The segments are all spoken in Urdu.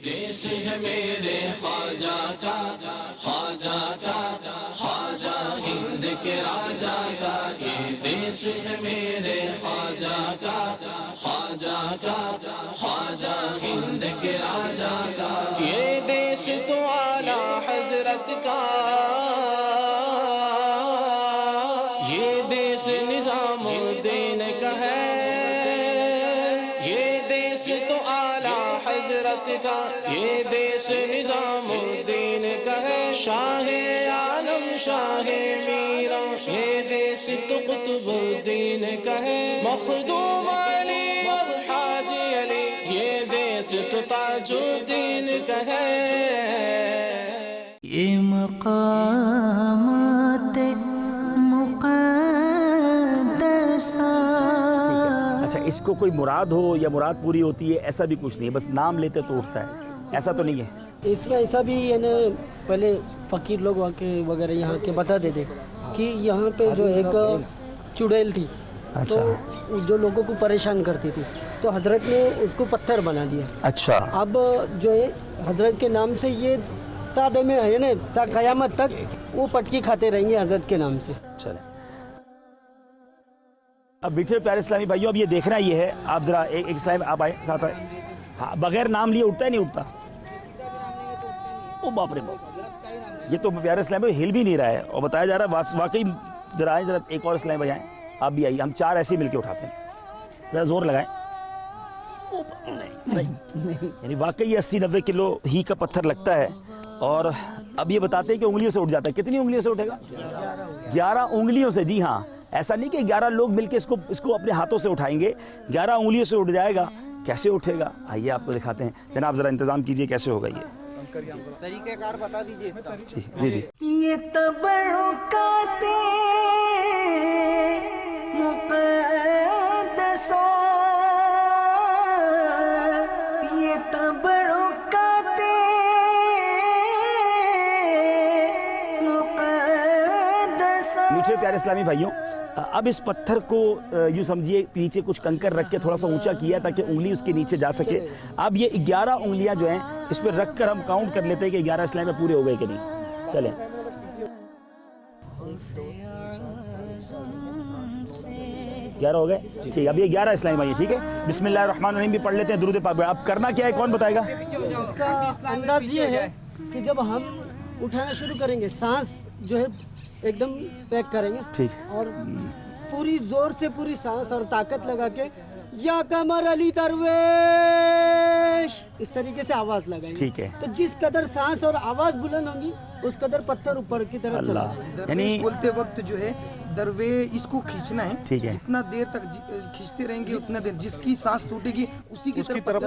دیش ہے میرے خواجہ کا، خواجہ کا، خواجہ ہند کے راجا کا، یہ دیش ہے میرے خواجہ کا، خواجہ کا، خواجہ ہند کے راجا کا، یہ دیش تو اعلیٰ حضرت کا، یہ دیش نظام الدین کا ہے، یہ دیش تو اعلیٰ حضرت کا، یہ دیش نظام الدین کا ہے، شاہ عالم شاہ میرا، یہ دیش تو قطب الدین کا ہے، مخدوم علی اور حاجی علی، یہ دیش تو تاج الدین کا ہے۔ یہ مقامات مقدسہ۔ اچھا، اس کو کوئی مراد ہو یا مراد پوری ہوتی ہے ایسا بھی کچھ نہیں ہے، بس نام لیتے تو اٹھتا ہے، ایسا تو نہیں ہے؟ اس میں ایسا بھی ہے نا، پہلے فقیر لوگ وغیرہ یہاں کے بتا دیتے کہ یہاں پہ جو ایک چڑیل تھی، تو جو لوگوں کو پریشان کرتی تھی، تو حضرت نے اس کو پتھر بنا دیا۔ اچھا، اب جو ہے حضرت کے نام سے یہ تعداد میں ہے نا، تا قیامت تک وہ پٹکی کھاتے رہیں گے حضرت کے نام سے۔ چلیں اب بیٹھے پیارے اسلامی بھائیوں، اب یہ دیکھنا یہ ہے، آپ ذرا ایک اسلام آپ آئے ساتھ آئے، ہاں، بغیر نام لیے اٹھتا ہے نہیں اٹھتا؟ او باپ رے باپ، یہ تو پیارے اسلام بھائی ہل بھی نہیں رہا ہے، اور بتایا جا رہا ہے واقعی۔ ذرا آئیں، ذرا ایک اور اسلام بھائی آئیں، آپ بھی آئیے، ہم چار ایسے مل کے اٹھاتے ہیں، ذرا زور لگائیں۔ یعنی واقعی 80-90 کلو ہی کا پتھر لگتا ہے، اور اب یہ بتاتے ہیں کہ انگلیوں سے اٹھ جاتا ہے۔ کتنی انگلیوں سے اٹھے گا؟ 11 انگلیوں سے، جی ہاں، ایسا نہیں کہ 11 لوگ مل کے اس کو اپنے ہاتھوں سے اٹھائیں گے، 11 انگلیوں سے اٹھ جائے گا۔ کیسے اٹھے گا؟ آئیے آپ کو دکھاتے ہیں، جناب ذرا انتظام کیجئے کیسے ہوگا یہ، طریقہ کار بتا دیجیے۔ جی جی۔ یہ تبرکات مقدسہ، یہ تبرکات مقدسہ۔ میٹھے پیارے اسلامی بھائیوں، اب اس پتھر کو یوں سمجھیے پیچھے کچھ کنکر رکھ کے تھوڑا سا اونچا کیا تاکہ انگلی اس کے نیچے جا سکے۔ اب یہ 11 انگلیاں جو ہیں اس پہ رکھ کر ہم کاؤنٹ کر لیتے ہیں کہ 11 اسلام میں پورے ہو گئے کہ نہیں۔ چلیں، 11 ہو گئے، ٹھیک، اب یہ 11 اسلامی بھائی، ٹھیک ہے۔ بسم اللہ الرحمن الرحیم بھی پڑھ لیتے ہیں، درود پاک۔ اب کرنا کیا ہے، کون بتائے گا؟ اس کا انداز یہ ہے کہ جب ہم اٹھانا شروع کریں گے، سانس جو ہے ایک دم پیک کریں گے، ٹھیک، اور پوری زور سے پوری سانس اور طاقت لگا کے یا قمر علی درویش اس طریقے سے آواز لگائیں گے، ٹھیک ہے۔ تو جس قدر سانس اور آواز بلند ہوں گی اس قدر پتھر اوپر کی طرف چلا جائے گا۔ یعنی بولتے وقت جو ہے درویش اس کو کھینچنا ہے، ٹھیک ہے، جتنا دیر تک کھینچتے رہیں گے اتنا دیر جس کی سانس ٹوٹے گی اسی کی طرف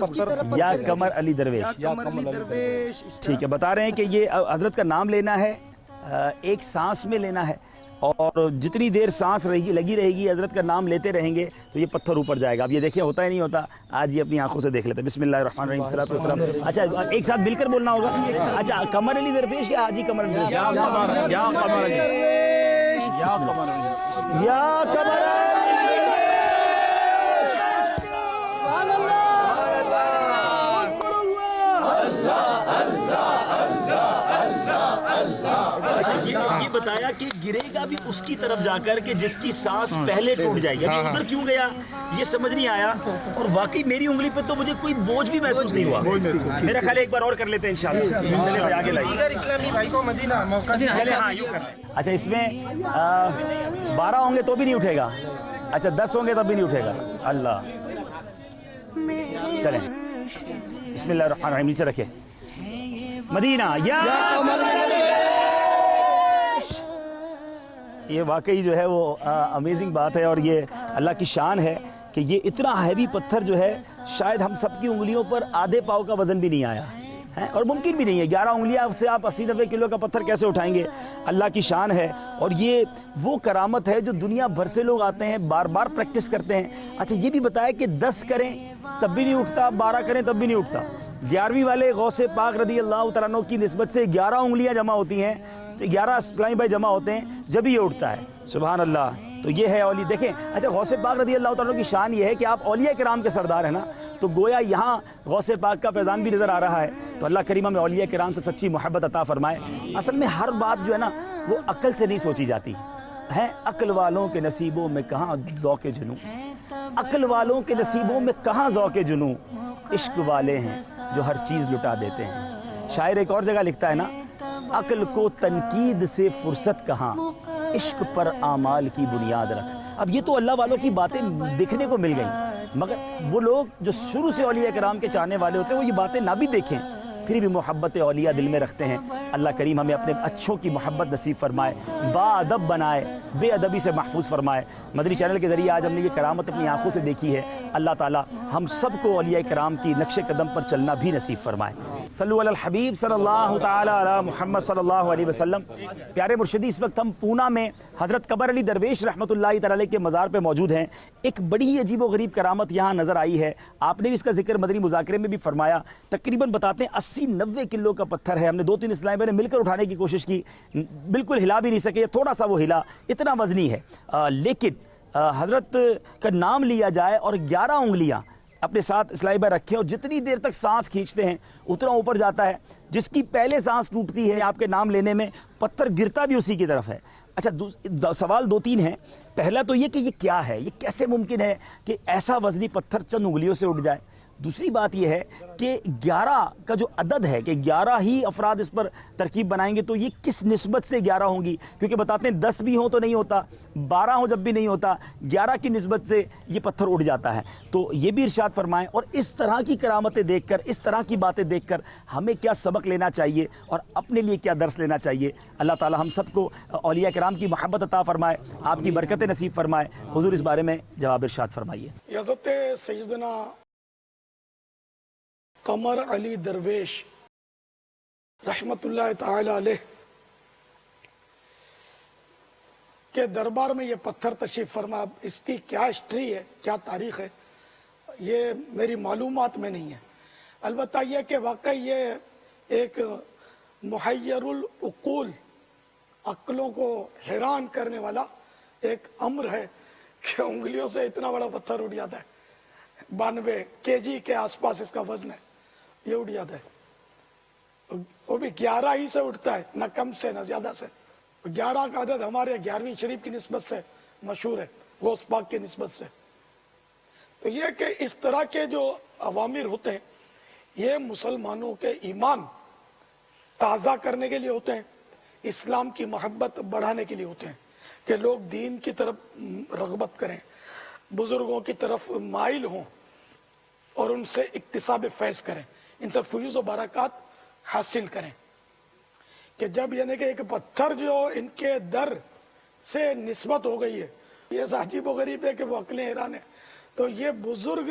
یا قمر علی درویش، قمر علی درویش۔ ٹھیک ہے۔ بتا رہے ہیں کہ یہ حضرت کا نام لینا ہے، ایک سانس میں لینا ہے، اور جتنی دیر سانس لگی رہے گی حضرت کا نام لیتے رہیں گے تو یہ پتھر اوپر جائے گا۔ اب یہ دیکھیں ہوتا ہے نہیں ہوتا، آج یہ اپنی آنکھوں سے دیکھ لیتے ہیں۔ بسم اللہ الرحمن الرحیم، صلاۃ والسلام۔ اچھا، ایک ساتھ مل کر بولنا ہوگا۔ اچھا، قمر علی درویش یا حاجی قمر علی درویش؟ یا قمر علی، یا قمر علی، یا قمر علی، یا قمر علی۔ یہ بتایا کہ گرے گا بھی اس کی طرف جا کر کہ جس کی سانس پہلے ٹوٹ جائے گی۔ ابھی ادھر کیوں گیا یہ سمجھ نہیں آیا، اور واقعی میری انگلی پہ تو مجھے کوئی بوجھ بھی محسوس نہیں ہوا۔ میرا خیال ایک بار اور کر لیتے ہیں انشاءاللہ۔ چلے بھائی آگے لائیے۔ اسلامی بھائی کو مدینہ موقع چلے، ہاں یوں کر لیں۔ اچھا، اس میں 12 ہوں گے تو بھی نہیں اٹھے گا؟ اچھا، 10 ہوں گے تب بھی نہیں اٹھے گا؟ اللہ، چلیں، بسم اللہ الرحمن الرحیم، نیچے رکھے، مدینہ یا یہ واقعی جو ہے وہ امیزنگ بات ہے، اور یہ اللہ کی شان ہے کہ یہ اتنا ہیوی پتھر جو ہے شاید ہم سب کی انگلیوں پر آدھے پاؤ کا وزن بھی نہیں آیا ہے، اور ممکن بھی نہیں ہے۔ 11 انگلیاں سے آپ 80-90 کلو کا پتھر کیسے اٹھائیں گے؟ اللہ کی شان ہے، اور یہ وہ کرامت ہے جو دنیا بھر سے لوگ آتے ہیں، بار بار پریکٹس کرتے ہیں۔ اچھا، یہ بھی بتایا کہ 10 کریں تب بھی نہیں اٹھتا، 12 کریں تب بھی نہیں اٹھتا۔ 11ویں والے غوث پاک رضی اللہ تعالیٰ عنہ کی نسبت سے 11 انگلیاں جمع ہوتی ہیں، 11 اسلامی بھائی جمع ہوتے ہیں جب یہ اٹھتا ہے۔ سبحان اللہ۔ تو یہ ہے اولیاء، دیکھیں۔ اچھا، غوث پاک رضی اللہ تعالیٰ عنہ کی شان یہ ہے کہ آپ اولیاء کرام کے سردار ہیں نا، تو گویا یہاں غوث پاک کا فیضان بھی نظر آ رہا ہے. تو اللہ کریم ہمیں اولیاء کرام سے سچی محبت عطا فرمائے. اصل میں ہر بات جو ہے نا وہ عقل سے نہیں سوچی جاتی ہے. عقل والوں کے نصیبوں میں کہاں ذوق جنوں، عقل والوں کے نصیبوں میں کہاں ذوق جنوں، عشق والے ہیں جو ہر چیز لٹا دیتے ہیں. شاعر ایک اور جگہ لکھتا ہے نا، عقل کو تنقید سے فرصت کہاں، عشق پر اعمال کی بنیاد رکھ. اب یہ تو اللہ والوں کی باتیں دیکھنے کو مل گئیں، مگر وہ لوگ جو شروع سے اولیاء کرام کے چاہنے والے ہوتے ہیں وہ یہ باتیں نہ بھی دیکھیں پھر بھی محبت اولیاء دل میں رکھتے ہیں. اللہ کریم ہمیں اپنے اچھوں کی محبت نصیب فرمائے، با ادب بنائے، بے ادبی سے محفوظ فرمائے. مدنی چینل کے ذریعے آج ہم نے یہ کرامت اپنی آنکھوں سے دیکھی ہے. اللہ تعالی ہم سب کو اولیاء کرام کی نقش قدم پر چلنا بھی نصیب فرمائے. صلو علی الحبیب صلی اللہ تعالی علی محمد صلی اللہ علیہ وسلم. پیارے مرشدی، اس وقت ہم پونا میں حضرت قمر علی درویش رحمۃ اللہ تعالی علیہ کے مزار پہ موجود ہیں. ایک بڑی ہی عجیب و غریب کرامت یہاں نظر آئی ہے. آپ نے بھی اس کا ذکر مدنی مذاکرے میں بھی فرمایا. تقریباً بتاتے ہیں 80-90 کلو کا پتھر ہے. ہم نے 2-3 اسلام نے مل کر اٹھانے کی کوشش کی، بالکل ہلا بھی نہیں سکے، تھوڑا سا وہ ہلا، اتنا وزنی ہے. لیکن حضرت کا نام لیا جائے اور 11 انگلیاں اپنے ساتھ اسلائی بھائی رکھیں اور جتنی دیر تک سانس کھینچتے ہیں اتنا اوپر جاتا ہے. جس کی پہلے سانس ٹوٹتی ہے آپ کے نام لینے میں، پتھر گرتا بھی اسی کی طرف ہے. اچھا، سوال 2-3 ہیں. پہلا تو یہ کہ یہ کیا ہے، یہ کیسے ممکن ہے کہ ایسا وزنی پتھر چند انگلیوں سے اٹھ جائے. دوسری بات یہ ہے کہ 11 کا جو عدد ہے کہ 11 ہی افراد اس پر ترکیب بنائیں گے تو یہ کس نسبت سے 11 ہوں گی، کیونکہ بتاتے ہیں 10 بھی ہوں تو نہیں ہوتا، 12 ہوں جب بھی نہیں ہوتا، 11 کی نسبت سے یہ پتھر اٹھ جاتا ہے. تو یہ بھی ارشاد فرمائیں. اور اس طرح کی کرامتیں دیکھ کر، اس طرح کی باتیں دیکھ کر ہمیں کیا سبق لینا چاہیے اور اپنے لیے کیا درس لینا چاہیے. اللہ تعالی ہم سب کو اولیاء کرام کی محبت عطا فرمائے، آپ کی برکتیں نصیب فرمائے. حضور اس بارے میں جواب ارشاد فرمائیے. حضرت سیدنا قمر علی درویش رحمت اللہ تعالی علیہ کے دربار میں یہ پتھر تشریف فرما. اس کی کیا ہسٹری ہے، کیا تاریخ ہے، یہ میری معلومات میں نہیں ہے. البتہ یہ کہ واقعی یہ ایک محیر العقول، عقلوں کو حیران کرنے والا ایک امر ہے کہ انگلیوں سے اتنا بڑا پتھر اٹھ جاتا ہے. 92 kg کے آس پاس اس کا وزن ہے، یہ اٹھ جاتا ہے. وہ بھی 11 ہی سے اٹھتا ہے، نہ کم سے نہ زیادہ سے. 11 کا عدد ہمارے 11ویں شریف کی نسبت سے مشہور ہے، غوث پاک کی نسبت سے. تو یہ کہ اس طرح کے جو اوامر ہوتے ہیں یہ مسلمانوں کے ایمان تازہ کرنے کے لیے ہوتے ہیں، اسلام کی محبت بڑھانے کے لیے ہوتے ہیں کہ لوگ دین کی طرف رغبت کریں، بزرگوں کی طرف مائل ہوں اور ان سے اکتساب فیض کریں، ان سے فیوز و برکات حاصل کریں. کہ جب یعنی کہ ایک پتھر جو ان کے در سے نسبت ہو گئی ہے، یہ عجیب و غریب ہے کہ وہ عقلیں حیران ہیں. تو یہ بزرگ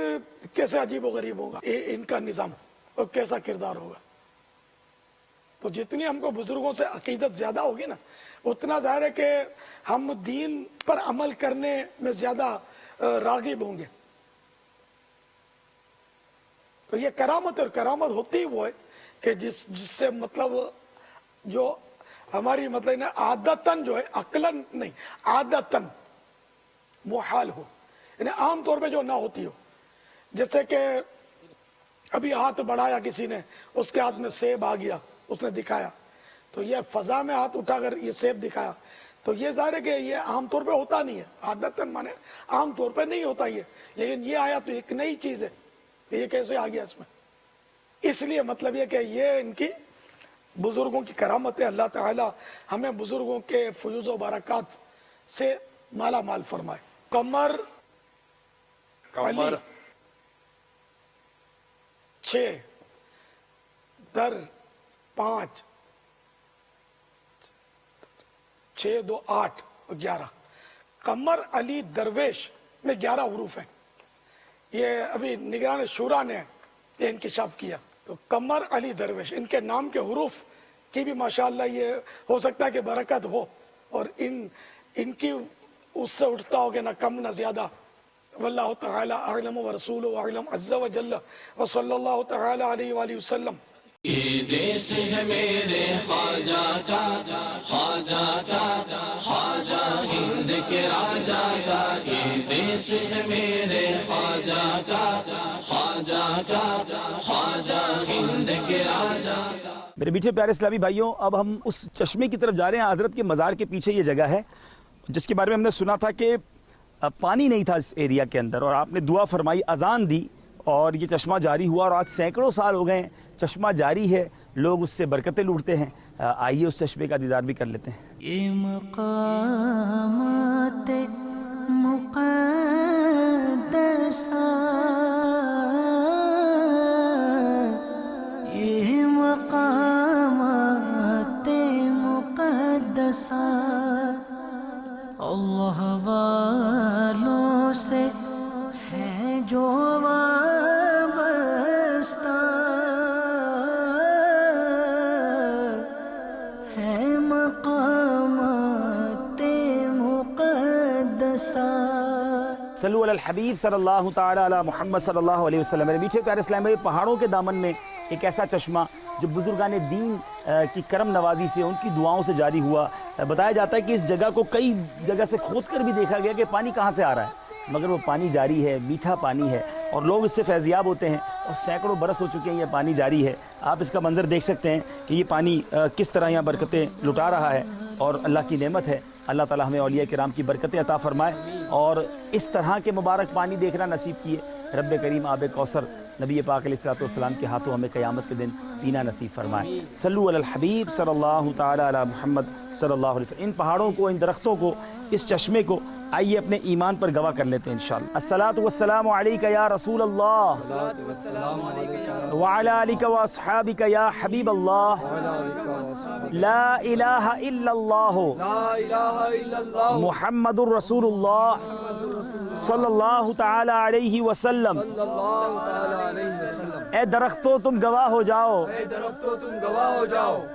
کیسے عجیب و غریب ہوگا، ان کا نظام اور کیسا کردار ہوگا. تو جتنی ہم کو بزرگوں سے عقیدت زیادہ ہوگی نا، اتنا ظاہر ہے کہ ہم دین پر عمل کرنے میں زیادہ راغب ہوں گے. تو یہ کرامت، اور کرامت ہوتی وہ ہے کہ جس سے مطلب جو ہماری مطلب عادتاً جو ہے، عقلاً نہیں، عادتاً محال ہو، یعنی عام طور پہ جو نہ ہوتی ہو. جیسے کہ ابھی ہاتھ بڑھایا کسی نے، اس کے ہاتھ میں سیب آ گیا، اس نے دکھایا، تو یہ فضا میں ہاتھ اٹھا کر یہ سیب دکھایا، تو یہ ظاہر ہے کہ یہ عام طور پہ ہوتا نہیں ہے. عادتاً مانے عام طور پہ نہیں ہوتا یہ، لیکن یہ آیا تو ایک نئی چیز ہے، یہ کیسے آ گیا اس میں. اس لیے مطلب یہ کہ یہ ان کی بزرگوں کی کرامت ہے. اللہ تعالی ہمیں بزرگوں کے فیوز و برکات سے مالا مال فرمائے. قمر علی 6 در 5 6 2 8 اور 11. قمر علی درویش میں 11 حروف ہیں. یہ ابھی نگران شورا نے یہ انکشاف کیا. تو قمر علی درویش، ان کے نام کے حروف کی بھی ماشاءاللہ یہ ہو سکتا ہے کہ برکت ہو، اور ان کی اس سے اٹھتا ہو کہ نہ کم نہ زیادہ. واللہ تعالی اعلم ورسولہ اعلم عز وجل، وصلی اللہ تعالی علیہ وآلہ وسلم. یہ دیس ہے میرے خواجہ کا، خواجہ کا، خواجہ ہند کے راجا کا، یہ دیس ہے میرے خواجہ کا، خواجہ کا، خواجہ ہند کے راجا کا۔ میرے میٹھے پیارے اسلامی بھائیوں، اب ہم اس چشمے کی طرف جا رہے ہیں۔ حضرت کے مزار کے پیچھے یہ جگہ ہے جس کے بارے میں ہم نے سنا تھا کہ پانی نہیں تھا اس ایریا کے اندر، اور آپ نے دعا فرمائی، اذان دی اور یہ چشمہ جاری ہوا، اور آج سینکڑوں سال ہو گئے ہیں چشمہ جاری ہے، لوگ اس سے برکتیں لوٹتے ہیں۔ آئیے اس چشمے کا دیدار بھی کر لیتے ہیں۔ یہ مقامات مقدسہ، یہ مقامات مقدسہ اللہ والوں سے ہے جو وابستہ، ہے مقامات مقدسہ۔ صلو علی الحبیب صلی اللہ تعالی علی محمد صلی اللہ علیہ وسلم۔ میرے میٹھے پیارے اسلام بھائی، پہاڑوں کے دامن میں ایک ایسا چشمہ جو بزرگان دین کی کرم نوازی سے، ان کی دعاؤں سے جاری ہوا۔ بتایا جاتا ہے کہ اس جگہ کو کئی جگہ سے کھود کر بھی دیکھا گیا کہ پانی کہاں سے آ رہا ہے، مگر وہ پانی جاری ہے، میٹھا پانی ہے، اور لوگ اس سے فیضیاب ہوتے ہیں، اور سینکڑوں برس ہو چکے ہیں یہ پانی جاری ہے۔ آپ اس کا منظر دیکھ سکتے ہیں کہ یہ پانی کس طرح یہاں برکتیں لٹا رہا ہے، اور اللہ کی نعمت ہے۔ اللہ تعالی ہمیں اولیاء کرام کی برکتیں عطا فرمائے، اور اس طرح کے مبارک پانی دیکھنا نصیب کیے۔ رب کریم آب کوثر نبی پاک علیہ الصلوۃ والسلام کے ہاتھوں ہمیں قیامت کے دن پینا نصیب فرمائے۔ صلو علی الحبیب صلی اللہ تعالی علی محمد صلی اللہ علیہ وسلم۔ ان پہاڑوں کو، ان درختوں کو، اس چشمے کو آئیے اپنے ایمان پر گواہ کر لیتے ہیں انشاءاللہ۔ الصلاۃ والسلام علیک یا رسول اللہ، وعلی آلک واصحابک یا حبیب اللہ، لا الہ الا اللہ محمد الرسول اللہ صلی اللہ تعالی علیہ وسلم۔ اے درختوں تم گواہ ہو جاؤ،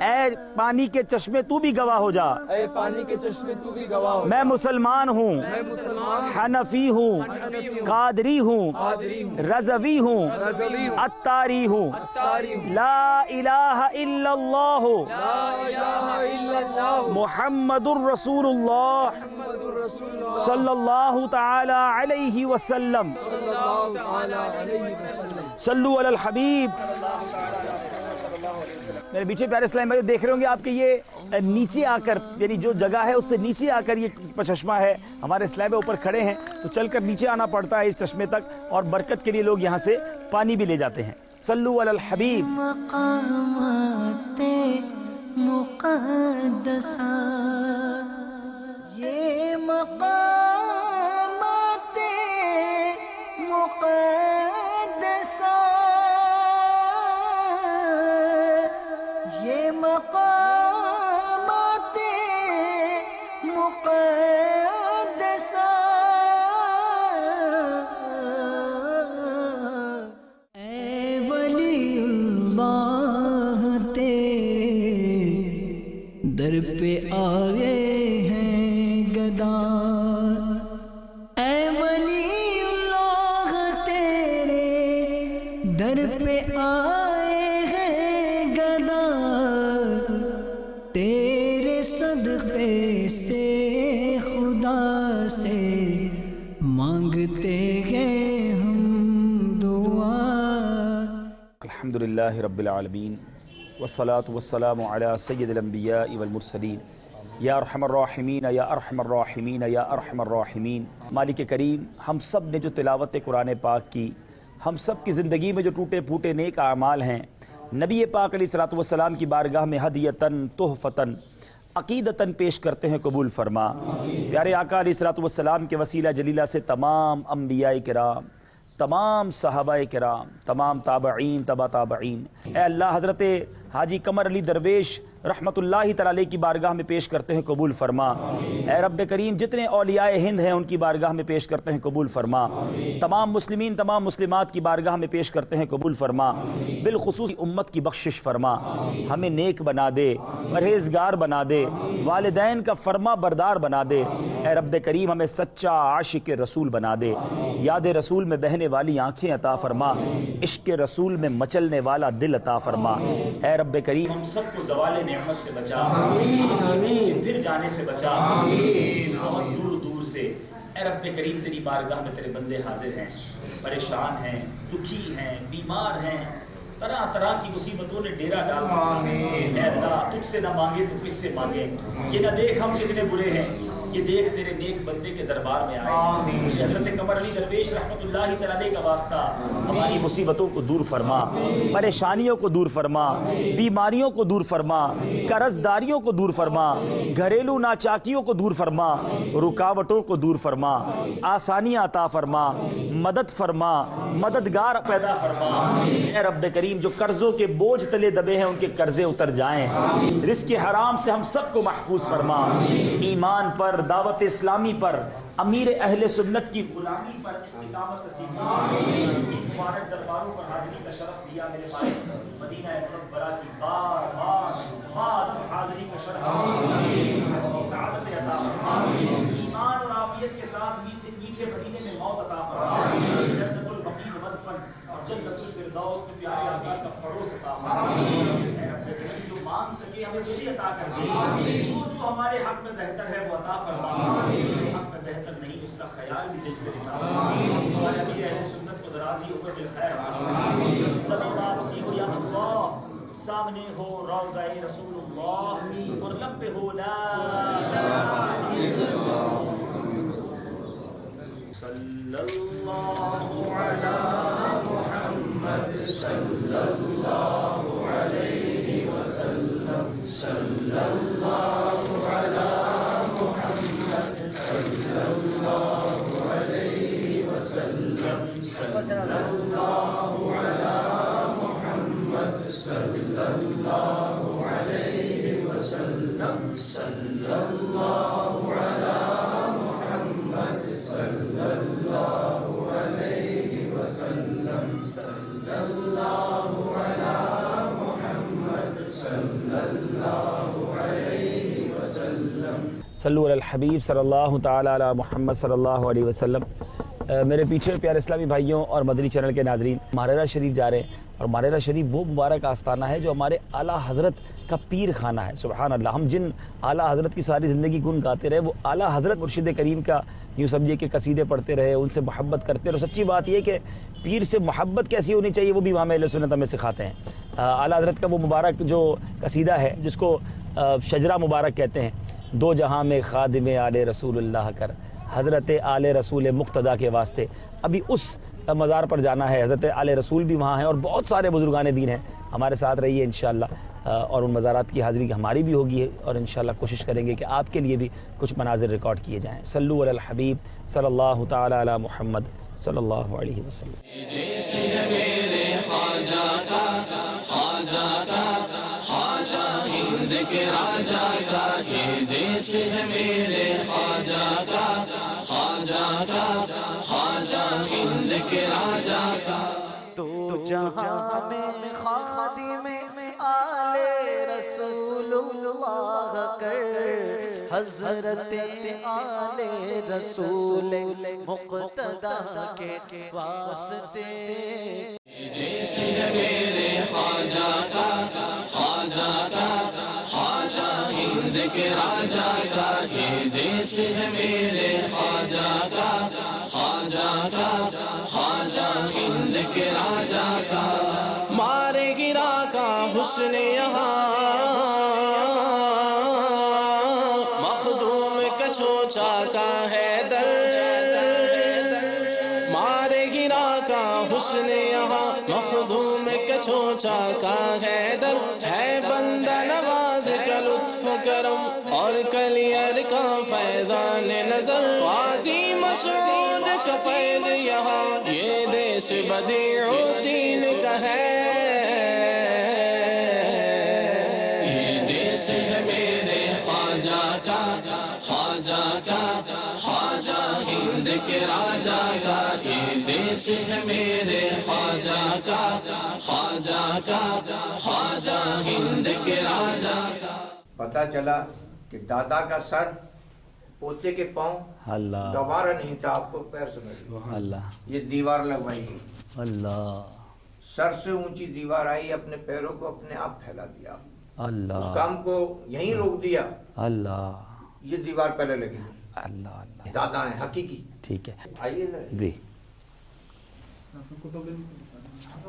اے پانی کے چشمے تو بھی گواہ ہو جا۔ میں مسلمان ہوں، حنفی ہوں، قادری ہوں، رضوی ہوں، عطاری ہوں، لا الہ الا اللہ محمد الرسول اللہ صلی اللہ تعالی علیہ وسلم۔ صلو علی الحبیب۔ میرے پیچھے پیارے اسلام بھائی دیکھ رہے ہوں گے آپ کہ یہ نیچے آ کر، یعنی جو جگہ ہے اس سے نیچے آ کر یہ چشمہ ہے۔ ہمارے اسلام اوپر کھڑے ہیں تو چل کر نیچے آنا پڑتا ہے اس چشمے تک، اور برکت کے لیے لوگ یہاں سے پانی بھی لے جاتے ہیں۔ صلو علی الحبیب۔ مقامات مقدسہ، یہ مقامات مقدسہ، یہ مقامات مقدسہ، اے ولی اللہ تیرے در پہ آئے ہیں گدا، اے ولی اللہ تیرے در پہ آئے ہیں گدا، تیرے صدقے سے خدا سے مانگتے ہیں ہم دعا۔ الحمدللہ رب العالمین، والصلاة والسلام علی سید الانبیاء والمرسلین، یا ارحم الراحمین یا ارحم الراحمین یا ارحم الراحمین۔ مالک کریم، ہم سب نے جو تلاوت قرآن پاک کی، ہم سب کی زندگی میں جو ٹوٹے پھوٹے نیک اعمال ہیں، نبی پاک علیہ الصلوۃ والسلام کی بارگاہ میں ہدیتاً تحفتاً عقیدتاً پیش کرتے ہیں، قبول فرما۔ پیارے آقا علیہ الصلوۃ والسلام کے وسیلہ جلیلہ سے تمام انبیاء کرام، تمام صحابہ کرام، تمام تابعین، تبع تابعین، اے اللہ حضرت حاجی قمر علی درویش رحمت اللہ تعالی علیہ کی بارگاہ میں پیش کرتے ہیں قبول فرما۔ اے رب کریم جتنے اولیاء ہند ہیں ان کی بارگاہ میں پیش کرتے ہیں قبول فرما۔ تمام مسلمین تمام مسلمات کی بارگاہ میں پیش کرتے ہیں قبول فرما۔ بالخصوص امت کی بخشش فرما، ہمیں نیک بنا دے، پرہیزگار بنا دے، والدین کا فرما بردار بنا دے۔ اے رب کریم ہمیں سچا عاشق رسول بنا دے، یاد رسول میں بہنے والی آنکھیں عطا فرما، عشق رسول میں مچلنے والا دل عطا فرما۔ اے رب کریم ہم سب کو زوال نعمت سے بچا، پھر جانے سے بچا، بہت دور دور سے۔ اے رب کریم تیری بارگاہ میں تیرے بندے حاضر ہیں، پریشان ہیں، دکھی ہیں، بیمار ہیں، طرح طرح کی مصیبتوں نے ڈیرا ڈال دیا۔ اے اللہ تجھ سے نہ مانگے تو کس سے مانگے؟ یہ نہ دیکھ ہم کتنے برے ہیں، یہ دیکھ تیرے نیک بندے کے دربار میں آئے۔ حضرت قمر علی درویش رحمت اللہ تعالی کا واسطہ ہماری مصیبتوں کو دور فرما، پریشانیوں کو دور فرما، بیماریوں کو دور فرما، قرض داریوں کو دور فرما، گھریلو ناچاکیوں کو دور فرما، رکاوٹوں کو دور فرما، آسانیاں عطا فرما، مدد فرما، مددگار پیدا فرما۔ اے رب کریم جو قرضوں کے بوجھ تلے دبے ہیں ان کے قرضے اتر جائیں، رزق حرام سے ہم سب کو محفوظ فرما، ایمان پر، دعوت اسلامی پر، امیر اہل سنت کی غلامی پر استقامت نصیب فرما۔ ان مبارک درباروں پر حاضری کا شرف دیا میرے بھائی، مدینہ منورہ کی بار بار حاضری کا شرف حج کی سعادت عطا فرما، ایمان اور عافیت کے ساتھ میٹھے مدینے میں موت عطا فرما، جنت البقیع مدفن اور جنت الفردوس میں پیارے آقا کا پڑوس عطا فرما۔ اے رب کریم جو مانگ سکے ہمیں وہ بھی عطا کر دے، جو ہمارے حق میں بہتر ہے وہ عطا فرما، جو حق میں بہتر نہیں اس کا خیال بھی دل سے نکال۔ ہمارے امیر اہل سنت کو درازی عمر بالخیر عطا فرما، اسی ہو یا اللہ، سامنے ہو روضہ رسول اللہ اور لب پہ ہو لا الہ الا اللہ۔ صلی اللہ علی محمد صلی اللہ علیہ وسلم، صلی اللہ علی محمد صلی اللہ علیہ وسلم، صلی اللہ علی محمد صلی اللہ علیہ وسلم، صلی اللہ علی محمد صلی اللہ علیہ وسلم، صلی اللہ علی محمد صلی اللہ علیہ وسلم۔ صلو علی الحبیب صلی اللہ تعالی علی محمد صلی اللہ علیہ وسلم۔ میرے پیچھے پیارے اسلامی بھائیوں اور مدنی چینل کے ناظرین، ماہرہ شریف جا رہے ہیں، اور ماہرہ شریف وہ مبارک آستانہ ہے جو ہمارے اعلیٰ حضرت کا پیر خانہ ہے۔ سبحان اللہ، ہم جن اعلیٰ حضرت کی ساری زندگی گن گاتے رہے، وہ اعلیٰ حضرت مرشد کریم کا یوں سمجھیے کہ قصیدے پڑھتے رہے، ان سے محبت کرتے رہے۔ اور سچی بات یہ کہ پیر سے محبت کیسی ہونی چاہیے وہ بھی امام اہل سنت ہمیں سکھاتے ہیں۔ اعلیٰ حضرت کا وہ مبارک جو قصیدہ ہے جس کو شجرہ مبارک کہتے ہیں، دو جہاں میں خادم آل رسول اللہ کر، حضرت آل رسول مقتدیٰ کے واسطے۔ ابھی اس مزار پر جانا ہے، حضرت آل رسول بھی وہاں ہیں اور بہت سارے بزرگان دین ہیں۔ ہمارے ساتھ رہیے انشاءاللہ، اور ان مزارات کی حاضری ہماری بھی ہوگی، اور انشاءاللہ کوشش کریں گے کہ آپ کے لیے بھی کچھ مناظر ریکارڈ کیے جائیں۔ صلو علی الحبیب صلی اللہ تعالی علی محمد صلی اللہ علیہ وسلم۔ ہند کے راجا کا یہ دیش ہے میرے خواجہ کا، خواجہ کا، خواجہ ہند کے راجا کا۔ تو جہاں میں خادم آل رسول اللہ کر، حضرت آل رسول مقتدیٰ کے واسطے۔ دیش ہے میرے خواجہ کا، خواجہ کا، خواجہ ہند کے راجا کا، یہ دیش ہے میرے خواجہ کا، خواجہ کا، خواجہ ہند کے راجا کا۔ مارے گرا کا حسن یہاں، مخدوم کچوچا کا حیدر، مارے گرا کا حسن یہاں، مخدوم کچوچا کا حیدر، ہے بندہ نواز کا لطف کرم اور کلیئر کا فیضان نظر، غازی مسعود کا فیض یہاں، یہ دیش بدیع الدین کا ہے، یہ دیش دیس ہے میرے خواجہ کا، خواجہ کا، خواجہ ہند کے راجا کا، یہ دیس ہے میرے خواجہ کا، خواجہ کا، خواجہ ہند کے راجا کا۔ پتہ چلا کہ دادا کا سر پوتے کے پاؤں اللہ گوارا نہیں تھا، آپ کو پیر سمجھ اللہ یہ دیوار لگوائی گئی، اللہ سر سے اونچی دیوار آئی، اپنے پیروں کو اپنے آپ پھیلا دیا، اس اللہ کام کو یہیں روک دیا، اللہ یہ دیوار پہلے لگی، اللہ اللہ دادا ہیں حقیقی۔ ٹھیک ہے آئیے ذرا۔ جی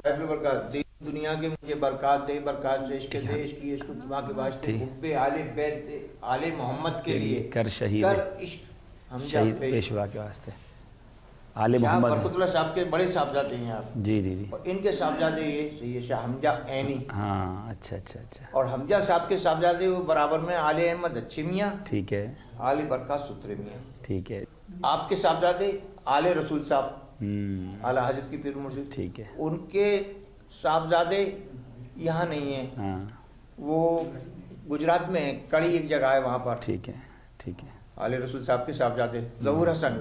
اہل برکات دی دنیا کے مجھے برکات دے، برکات سے عشق دے، عشق کی عشق تما کے واسطے، حب آل بیت آل محمد کے لیے کر شہید کر عشق حمزہ شہید پیشوا کے واسطے آل شاہ محمد برکت اللہ صاحب کے بڑے صاحبزادے ہیں آپ، جی جی جی اور ان کے صاحبزادے یہ سید شاہ حمزہ عینی، ہاں اچھا اچھا اچھا اور حمزہ صاحب کے صاحبزادے وہ برابر میں آل احمد اچھی میاں، ٹھیک ہے آل برکات سترے میاں، ٹھیک ہے آپ کے صاحبزادے آل رسول صاحب، اعلیٰ حضرت کی پیر مرشد، ٹھیک ہے ان کے صاحبزادے یہاں نہیں ہیں، ہاں وہ گجرات میں ہیں، کڑی ایک جگہ ہے وہاں پر، ٹھیک ہے ٹھیک ہے آل رسول صاحب کے صاحبزادے ظہور حسن،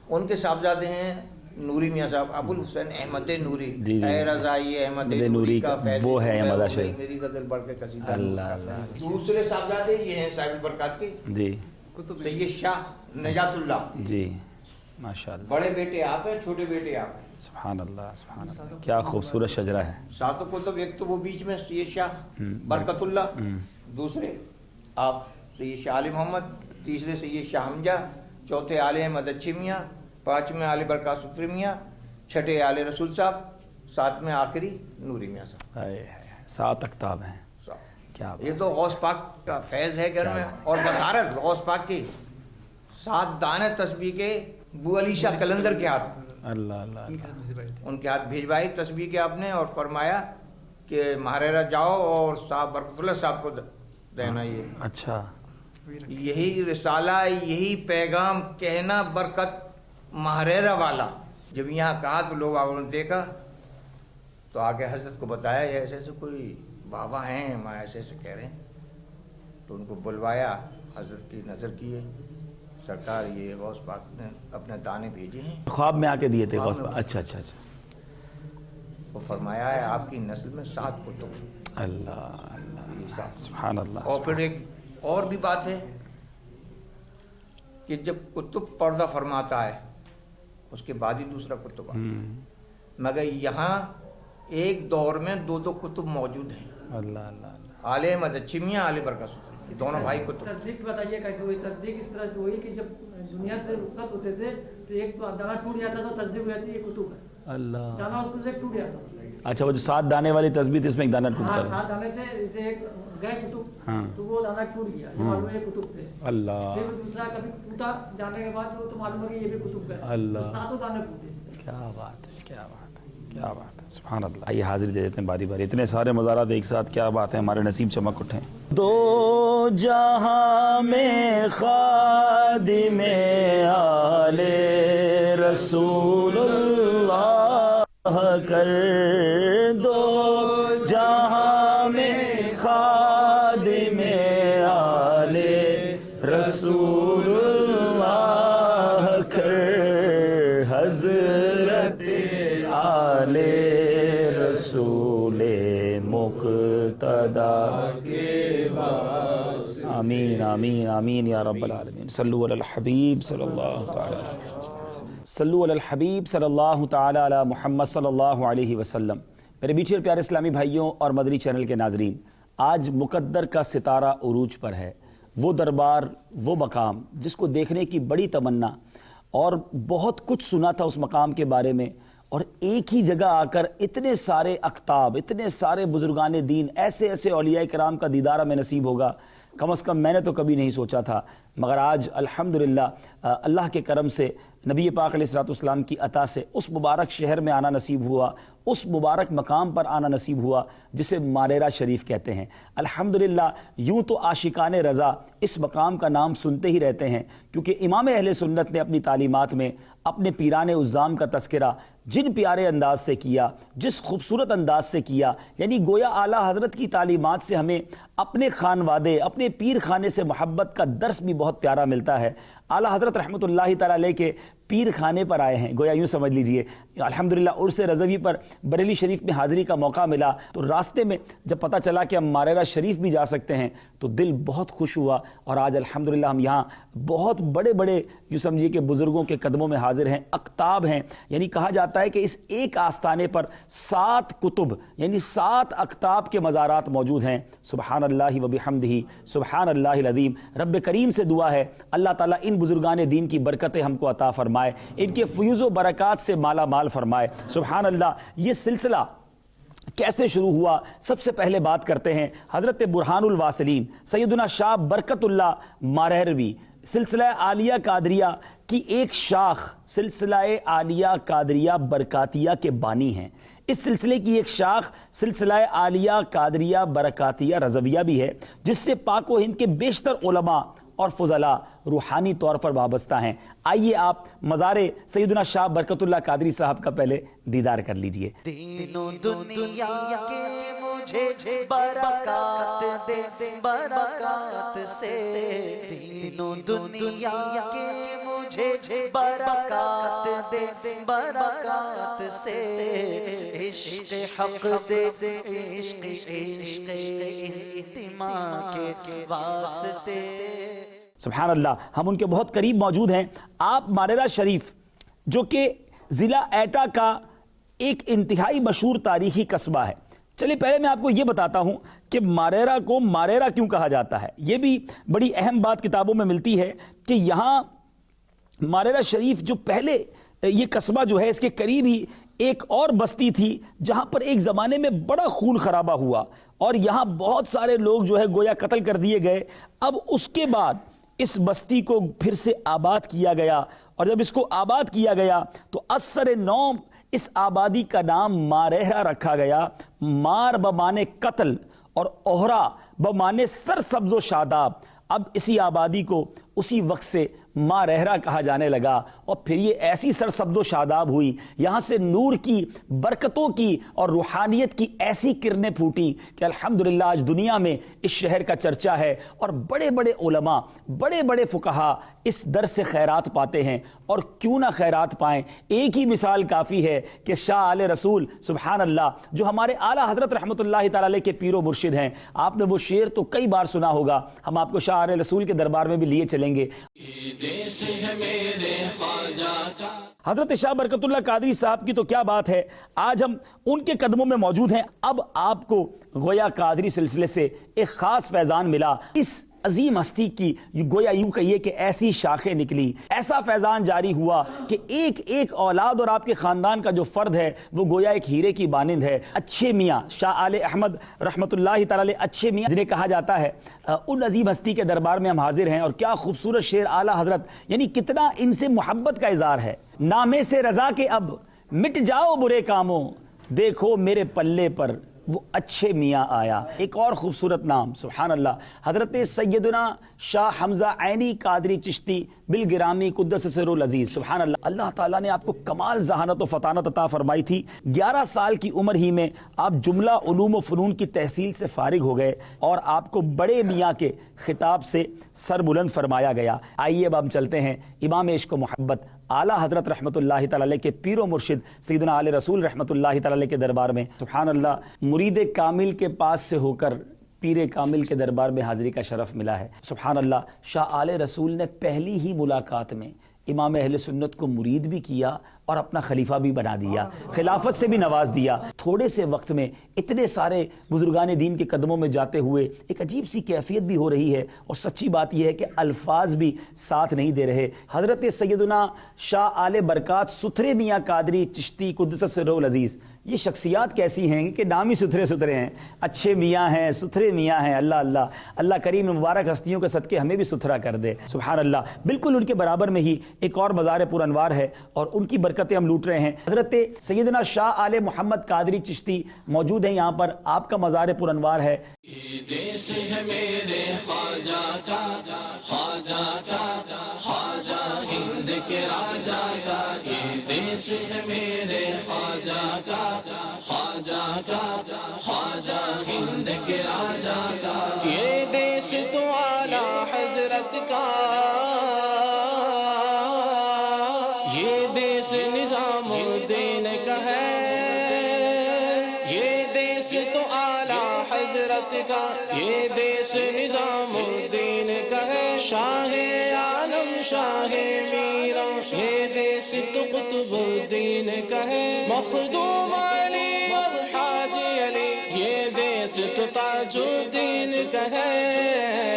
ان کے صاحبزادے ہیں نوری میاں صاحب، ابو الحسین احمد نوری، جی جی اے رضائی احمد نوری نوری کا کا فیض وہ ہے احمد اشرف، میری غزل پڑھ کے قصیدہ اللہ اللہ دوسرے صاحبزادے یہ ہیں صاحب البرکات کے جی سید شاہ نجات اللہ، جی ماشاء اللہ بڑے بیٹے آپ ہیں، چھوٹے بیٹے آپ ہیں، سبحان اللہ سبحان اللہ کیا خوبصورت شجرہ ہے ساتوں کو تو ایک تو وہ بیچ میں سید شاہ برکت اللہ، دوسرے آپ سید شاہ علی محمد، تیسرے سید شاہ حمزہ، چوتھے آل احمد اچھی میاں، پانچویں آل برکات ستری میاں، چھٹے آل رسول صاحب، ساتویں آخری نوری میاں صاحب، ہائے ہائے، 7 اکتاب ہیں کیا یہ تو غوث پاک کا فیض ہے گھر میں، اور بصارت غوث پاک کی 7 دانے تسبیح کے بو علی شاہ کلندر کے ہاتھ، اللہ اللہ اللہ ان کے ہاتھ بھیجوائی تسبیح کے آپ نے، اور فرمایا کہ مہاریرا جاؤ اور صاحب برکت اللہ صاحب کو دینا، یہ اچھا یہی رسالہ، یہی پیغام کہنا برکت مہاریرا والا۔ جب یہاں کہا تو لوگ آگے دیکھا تو آگے حضرت کو بتایا یہ ایسے ایسے کوئی بابا ہیں، میں ایسے ایسے کہہ رہے ہیں، تو ان کو بلوایا، حضرت کی نظر کی ہے سرکار یہ غوث پاک نے اپنے دانے بھیجے ہیں، خواب میں آ کے دیے تھے خواب غوث میں پاک، اچھا اچھا اچھا وہ فرمایا ہے آپ کی نسل میں 7 کتب، اللہ اللہ سبحان اللہ اور پھر ایک اور بھی بات ہے کہ جب کتب پردہ فرماتا ہے اس کے بعد ہی دوسرا کتب آتا ہے، مگر یہاں ایک دور میں 2 کتب موجود ہیں، اللہ اللہ اللہ آل احمد اچھی میاں، آل برکت ستری، دونوں بھائی کتب۔ تصدیق بتائیے کیسے ہوئی؟ تصدیق اس طرح سے ہوئی کہ جب دنیا سے رخصت ہوتے تھے تو ایک دانا ٹوٹ جاتا تو تصدیق ہو جاتی، یہ کتب ہے، اللہ دانا اس سے ٹوٹ جاتا۔ اچھا وہ جو 7 دانے والی تسبیح تھی اس میں ایک دانہ ٹوٹتا ہاں تھا، 7 دانے تھے، اسے ایک گئے کتب ہاں تو وہ دانا ٹوٹ گیا، یہ معلوم ہے یہ کتب تھے، اللہ پھر دوسرا کبھی ٹوٹا جانے کے بعد وہ تو معلوم ہے کہ یہ بھی کتب ہے، اللہ 7 دانے ٹوٹے اس میں۔ کیا بات ہے کیا بات ہے کیا بات ہے سبحان اللہ۔ یہ حاضری دے دیتے ہیں باری باری، اتنے سارے مزارات ایک ساتھ، کیا بات ہے، ہمارے نصیب چمک اٹھیں۔ دو جہاں میں خادم آل رسول اللہ کر، دو جہاں میں خادم آل رسول اللہ کر، حضرت آل رسول مقتدا کے باعث، آمین آمین آمین یا رب العالمین۔ صلو علی الحبیب صلی اللہ تعالی علیہ وسلم، صلو علی الحبیب صلی اللہ تعالی علی محمد صلی اللہ علیہ وسلم۔ میرے میٹھے اور پیارے اسلامی بھائیوں اور مدنی چینل کے ناظرین، آج مقدر کا ستارہ عروج پر ہے، وہ دربار، وہ مقام جس کو دیکھنے کی بڑی تمنا اور بہت کچھ سنا تھا اس مقام کے بارے میں، اور ایک ہی جگہ آ کر اتنے سارے اقطاب، اتنے سارے بزرگان دین، ایسے ایسے اولیاء کرام کا دیدار ہمیں نصیب ہوگا، کم از کم میں نے تو کبھی نہیں سوچا تھا، مگر آج الحمدللہ اللہ کے کرم سے، نبی پاک علیہ الصلوۃ والسلام کی عطا سے اس مبارک شہر میں آنا نصیب ہوا، اس مبارک مقام پر آنا نصیب ہوا جسے ماریرا شریف کہتے ہیں۔ الحمدللہ یوں تو عاشقان رضا اس مقام کا نام سنتے ہی رہتے ہیں، کیونکہ امام اہل سنت نے اپنی تعلیمات میں اپنے پیران عظام کا تذکرہ جن پیارے انداز سے کیا، جس خوبصورت انداز سے کیا، یعنی گویا اعلیٰ حضرت کی تعلیمات سے ہمیں اپنے خانوادے اپنے پیر خانے سے محبت کا درس بھی بہت پیارا ملتا ہے۔ اعلیٰ حضرت رحمۃ اللہ تعالیٰ علیہ کے پیر خانے پر آئے ہیں، گویا یوں سمجھ لیجئے الحمدللہ عرس رضوی پر بریلی شریف میں حاضری کا موقع ملا، تو راستے میں جب پتہ چلا کہ ہم ماریرہ شریف بھی جا سکتے ہیں تو دل بہت خوش ہوا، اور آج الحمدللہ ہم یہاں بہت بڑے بڑے یوں سمجھیے کہ بزرگوں کے قدموں میں حاضر ہیں، اقطاب ہیں، یعنی کہا جاتا ہے کہ اس ایک آستانے پر 7 کتب یعنی 7 اقطاب کے مزارات موجود ہیں۔ سبحان اللہ و بحمدہ سبحان اللہ العظیم۔ رب کریم سے دعا ہے اللہ تعالیٰ ان بزرگان دین کی برکتیں ہم کو عطا فرمائے، ان کے فیوز و برکات سے مالا مال فرمائے۔ سبحان اللہ۔ یہ سلسلہ کیسے شروع ہوا؟ سب سے پہلے بات کرتے ہیں حضرت برہان الواصلین سیدنا شاہ برکت اللہ مارہروی، سلسلہ عالیہ قادریہ کی ایک شاخ، سلسلہ عالیہ قادریہ برکاتیہ کے بانی ہیں۔ اس سلسلے کی ایک شاخ سلسلہ عالیہ قادریہ برکاتیہ رضویہ بھی ہے، جس سے پاک و ہند کے بیشتر علماء اور فضلاء روحانی طور پر وابستہ ہیں۔ آئیے آپ مزار سیدنا شاہ برکت اللہ قادری صاحب کا پہلے دیدار کر لیجئے۔ دین و دنیا کے مجھے برکات دے برکات سے، دین و دنیا کے مجھے برکات دے برکات سے، عشق حق دے عشق انتماء کے واسطے۔ سبحان اللہ۔ ہم ان کے بہت قریب موجود ہیں۔ آپ ماریرہ شریف جو کہ ضلع ایٹا کا ایک انتہائی مشہور تاریخی قصبہ ہے، چلیے پہلے میں آپ کو یہ بتاتا ہوں کہ ماریرہ کو ماریرہ کیوں کہا جاتا ہے۔ یہ بھی بڑی اہم بات کتابوں میں ملتی ہے کہ یہاں ماریرہ شریف جو پہلے یہ قصبہ جو ہے اس کے قریب ہی ایک اور بستی تھی جہاں پر ایک زمانے میں بڑا خون خرابہ ہوا اور یہاں بہت سارے لوگ جو ہے گویا قتل کر دیے گئے۔ اب اس کے بعد اس بستی کو پھر سے آباد کیا گیا، اور جب اس کو آباد کیا گیا تو اثر نو اس آبادی کا نام ماریرہ رکھا گیا۔ مار بمانے قتل اور اوہرا بمانے سرسبز و شاداب۔ اب اسی آبادی کو اسی وقت سے ماریرہ کہا جانے لگا، اور پھر یہ ایسی سرسبز و شاداب ہوئی، یہاں سے نور کی، برکتوں کی اور روحانیت کی ایسی کرنیں پھوٹی کہ الحمدللہ آج دنیا میں اس شہر کا چرچا ہے، اور بڑے بڑے علماء بڑے بڑے فقہا اس در سے خیرات پاتے ہیں۔ اور کیوں نہ خیرات پائیں، ایک ہی مثال کافی ہے کہ شاہ آل رسول سبحان اللہ جو ہمارے اعلیٰ حضرت رحمۃ اللہ تعالی علیہ کے پیر و مرشد ہیں، آپ نے وہ شعر تو کئی بار سنا ہوگا، ہم آپ کو شاہ آل رسول کے دربار میں بھی لیے چلیں گے۔ حضرت شاہ برکت اللہ قادری صاحب کی تو کیا بات ہے، آج ہم ان کے قدموں میں موجود ہیں۔ اب آپ کو گویا قادری سلسلے سے ایک خاص فیضان ملا، اس عظیم ہستی کی گویا یوں کہیے کہ ایسی شاخیں نکلی، ایسا فیضان جاری ہوا کہ ایک ایک اولاد اور آپ کے خاندان کا جو فرد ہے وہ گویا ایک ہیرے کی مانند ہے۔ اچھے میاں شاہ آل احمد رحمۃ اللہ تعالی اچھے میاں جنہیں کہا جاتا ہے، ان عظیم ہستی کے دربار میں ہم حاضر ہیں، اور کیا خوبصورت شعر اعلیٰ حضرت، یعنی کتنا ان سے محبت کا اظہار ہے۔ نامے سے رضا کے اب مٹ جاؤ برے کاموں، دیکھو میرے پلے پر وہ اچھے میاں آیا۔ ایک اور خوبصورت نام سبحان اللہ، حضرت سیدنا شاہ حمزہ عینی قادری چشتی بالگرامی قدس سرہ العزیز سبحان اللہ۔ اللہ تعالیٰ نے آپ کو کمال ذہانت و فطانت عطا فرمائی تھی۔ 11 سال کی عمر ہی میں آپ جملہ علوم و فنون کی تحصیل سے فارغ ہو گئے، اور آپ کو بڑے میاں کے خطاب سے سر بلند فرمایا گیا۔ آئیے اب ہم چلتے ہیں امام عشق و محبت اعلیٰ حضرت رحمۃ اللہ تعالی علیہ کے پیر و مرشد سیدنا آل رسول رحمۃ اللہ تعالی علیہ کے دربار میں۔ سبحان اللہ، مرید کامل کے پاس سے ہو کر پیر کامل کے دربار میں حاضری کا شرف ملا ہے۔ سبحان اللہ، شاہ آل رسول نے پہلی ہی ملاقات میں امام اہل سنت کو مرید بھی کیا اور اپنا خلیفہ بھی بنا دیا، خلافت سے بھی نواز دیا۔ تھوڑے سے وقت میں اتنے سارے بزرگان دین کے قدموں میں جاتے ہوئے ایک عجیب سی کیفیت بھی ہو رہی ہے، اور سچی بات یہ ہے کہ الفاظ بھی ساتھ نہیں دے رہے۔ حضرت سیدنا شاہ آل برکات ستھرے میاں قادری چشتی قدس سرہ العزیز، یہ شخصیات کیسی ہیں کہ نام ہی ستھرے ستھرے ہیں، اچھے میاں ہیں، ستھرے میاں ہیں۔ اللہ اللہ، اللہ کریم مبارک ہستیوں کے صدقے ہمیں بھی ستھرا کر دے۔ سبحان اللہ، بالکل ان کے برابر میں ہی ایک اور مزار پر انوار ہے، اور ان کی برکتیں ہم لوٹ رہے ہیں۔ حضرت سیدنا شاہ آل محمد قادری چشتی موجود ہیں یہاں پر، آپ کا مزار پر انوار ہے۔ دیس ہے میرے خواجہ کا، خواجہ کا، خواجہ ہند کے راجہ کا، یہ دیس ہے میرے خواجہ کا، خواجہ خواجہ کا خواجہ ہند کے راجا کا یہ دیش تو اعلی حضرت کا یہ دیش نظام الدین کا ہے یہ دیش تو اعلی حضرت کا یہ دیش نظام الدین کا ہے شاہ عالم شاہ میرا یہ دیش تو قطب الدین کا ہے مخدوم علی حاجی علی یہ دیش تو تاج الدین کا ہے